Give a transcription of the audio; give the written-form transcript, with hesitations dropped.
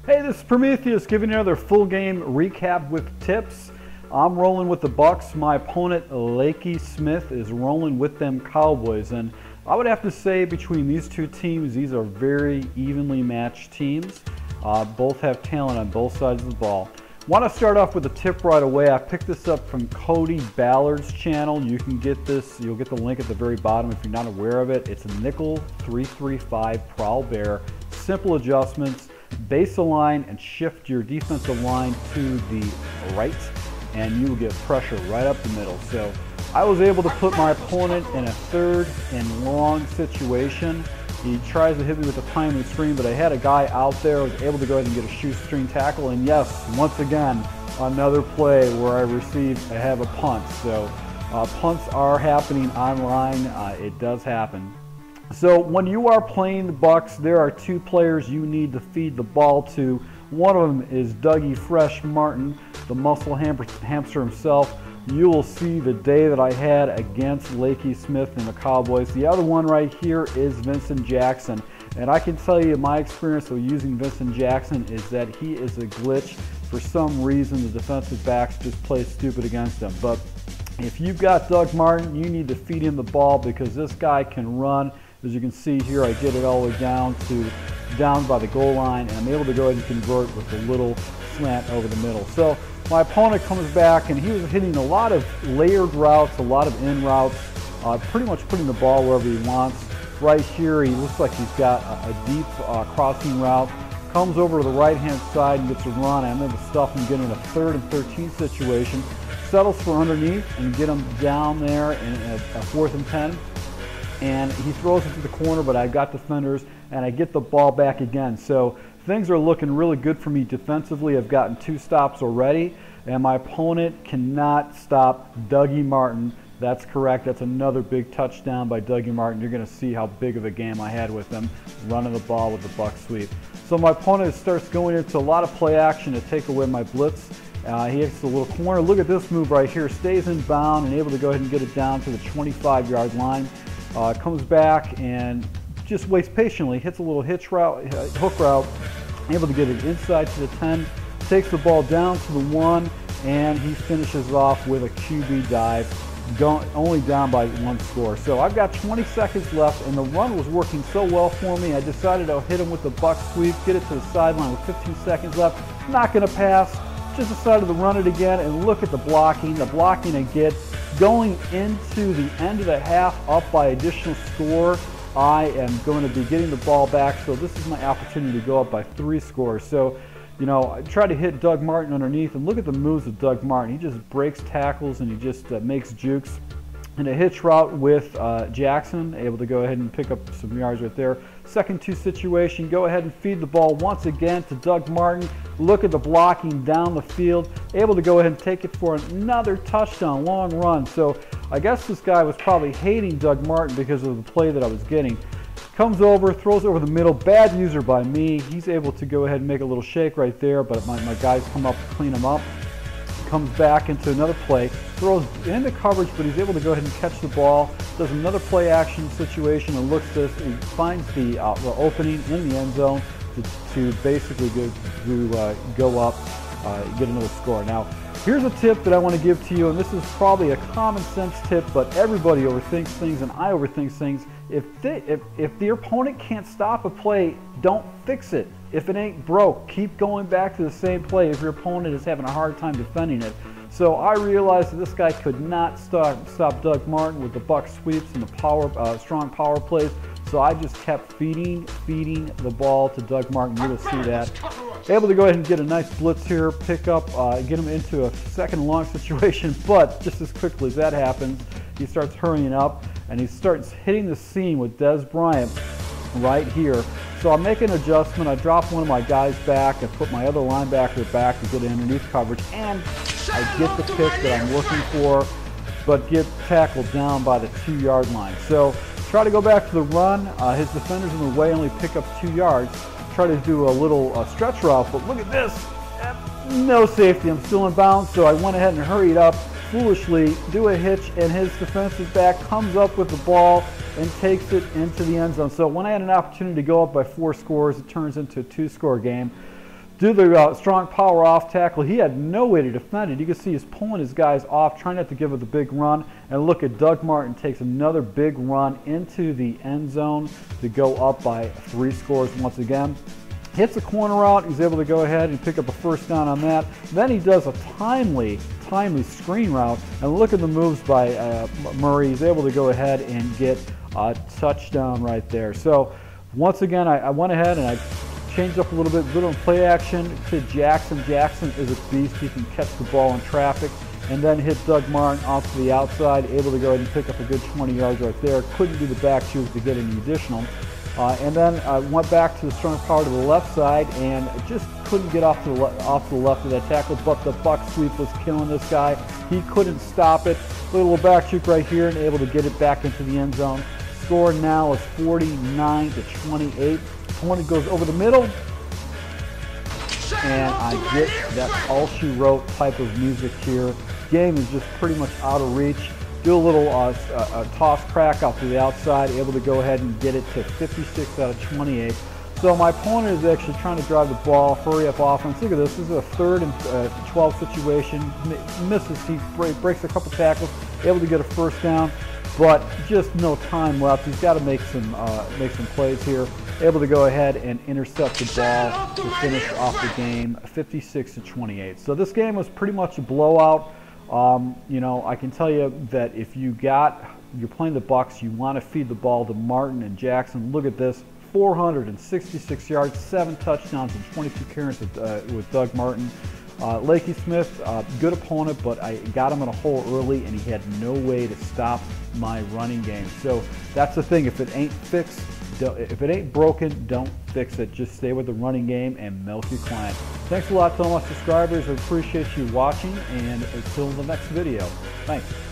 Hey, this is Prometheus giving you another full game recap with tips. I'm rolling with the Bucs. My opponent, Lakey Smith, is rolling with them Cowboys. And I would have to say between these two teams, these are very evenly matched teams. Both have talent on both sides of the ball. Want to start off with a tip right away. I picked this up from Cody Ballard's channel. You can get this, you'll get the link at the very bottom if you're not aware of it. It's a Nickle 335 Prowl Bear. Simple adjustments. Base the line and shift your defensive line to the right, and you will get pressure right up the middle. So I was able to put my opponent in a 3rd and long situation. He tries to hit me with a timely screen, but I had a guy out there. I was able to go ahead and get a shoestring tackle, and yes, once again, another play where I have a punt. So punts are happening online. It does happen. So when you are playing the Bucs, there are 2 players you need to feed the ball to. One of them is Dougie Fresh Martin, the muscle hamster himself. You will see the day that I had against Lakey Smith and the Cowboys. The other one right here is Vincent Jackson. And I can tell you my experience of using Vincent Jackson is that he is a glitch. For some reason, the defensive backs just play stupid against him. But if you've got Doug Martin, you need to feed him the ball because this guy can run. As you can see here, I get it all the way down by the goal line, and I'm able to go ahead and convert with a little slant over the middle. So my opponent comes back, and he was hitting a lot of layered routes, a lot of in routes, pretty much putting the ball wherever he wants. Right here, he looks like he's got a deep crossing route, comes over to the right-hand side and gets a run. I'm able to stuff him, get in a 3rd and 13 situation, settles for underneath and get him down there in a 4th and 10. And he throws it to the corner, but I've got defenders, and I get the ball back again. So things are looking really good for me defensively. I've gotten 2 stops already, and my opponent cannot stop Dougie Martin. That's correct. That's another big touchdown by Dougie Martin. You're going to see how big of a game I had with him running the ball with the Bucs sweep. So my opponent starts going into a lot of play action to take away my blitz. He hits the little corner. Look at this move right here. Stays in bound and able to go ahead and get it down to the 25-yard line. Comes back and just waits patiently, hits a little hook route, able to get it inside to the 10, takes the ball down to the 1, and he finishes off with a QB dive, only down by 1 score. So I've got 20 seconds left, and the run was working so well for me, I decided I'll hit him with the Bucs sweep, get it to the sideline with 15 seconds left. Not going to pass, just decided to run it again, and look at the blocking I get. Going into the end of the half up by additional score, I am going to be getting the ball back, so this is my opportunity to go up by 3 scores. So, you know, I try to hit Doug Martin underneath, and look at the moves of Doug Martin. He just breaks tackles and he just makes jukes. And a hitch route with Jackson, able to go ahead and pick up some yards right there. 2nd 2 situation, go ahead and feed the ball once again to Doug Martin. Look at the blocking down the field, able to go ahead and take it for another touchdown, long run. So I guess this guy was probably hating Doug Martin because of the play that I was getting. Comes over, throws over the middle, bad user by me. He's able to go ahead and make a little shake right there, but my guys come up to clean him up. Comes back into another play, throws into coverage, but he's able to go ahead and catch the ball, does another play action situation and looks this, he finds the opening in the end zone to basically go up, get another score. Now, here's a tip that I want to give to you, and this is probably a common sense tip, but everybody overthinks things, and I overthink things. If the opponent can't stop a play, don't fix it. If it ain't broke, keep going back to the same play if your opponent is having a hard time defending it. So I realized that this guy could not stop Doug Martin with the Bucs sweeps and the strong power plays. So I just kept feeding the ball to Doug Martin. You'll see that. Able to go ahead and get a nice blitz here, pick up, get him into a 2nd and long situation. But just as quickly as that happens, he starts hurrying up and he starts hitting the seam with Dez Bryant right here. So I make an adjustment. I drop one of my guys back. I put my other linebacker back to get underneath coverage, and I get the pick that I'm looking for, but get tackled down by the 2-yard line. So try to go back to the run. His defenders in the way only pick up 2 yards. Try to do a little stretch route, but look at this. No safety. I'm still in bounds, so I went ahead and hurried up. Foolishly, do a hitch, and his defensive back comes up with the ball and takes it into the end zone. So when I had an opportunity to go up by 4 scores, it turns into a 2-score game. do the strong power off tackle. He had no way to defend it. You can see he's pulling his guys off, trying not to give it the big run. And look at Doug Martin takes another big run into the end zone to go up by 3 scores once again. Hits a corner route. He's able to go ahead and pick up a first down on that. Then he does a timely screen route. And look at the moves by Murray. He's able to go ahead and get a touchdown right there. So once again, I went ahead and I changed up a little bit on play action to Jackson. Jackson is a beast. He can catch the ball in traffic. And then hit Doug Martin off to the outside, able to go ahead and pick up a good 20 yards right there. Couldn't do the back shoot to get any additional. And then went back to the strong power to the left side and just couldn't get off to the left of that tackle. But the Bucs sweep was killing this guy. He couldn't stop it. Little back shoot right here and able to get it back into the end zone. Score now is 49-28. 20 goes over the middle. And I get that all she wrote type of music here. Game is just pretty much out of reach. Do a little toss crack out to the outside, able to go ahead and get it to 56 out of 28. So my opponent is actually trying to drive the ball, hurry up offense. Look at this. This is a 3rd and 12 situation. Misses. He breaks a couple tackles, able to get a first down, but just no time left. He's got to make some plays here. Able to go ahead and intercept the ball to finish off the game, 56-28. So this game was pretty much a blowout. You know, I can tell you that if you're playing the Bucs, you want to feed the ball to Martin and Jackson. Look at this, 466 yards, 7 touchdowns, and 22 carries with Doug Martin. Lakey Smith, good opponent, but I got him in a hole early, and he had no way to stop my running game. So that's the thing. If it ain't fixed, if it ain't broken, don't fix it. Just stay with the running game and milk your client. Thanks a lot to all my subscribers. I appreciate you watching, and until the next video. Thanks.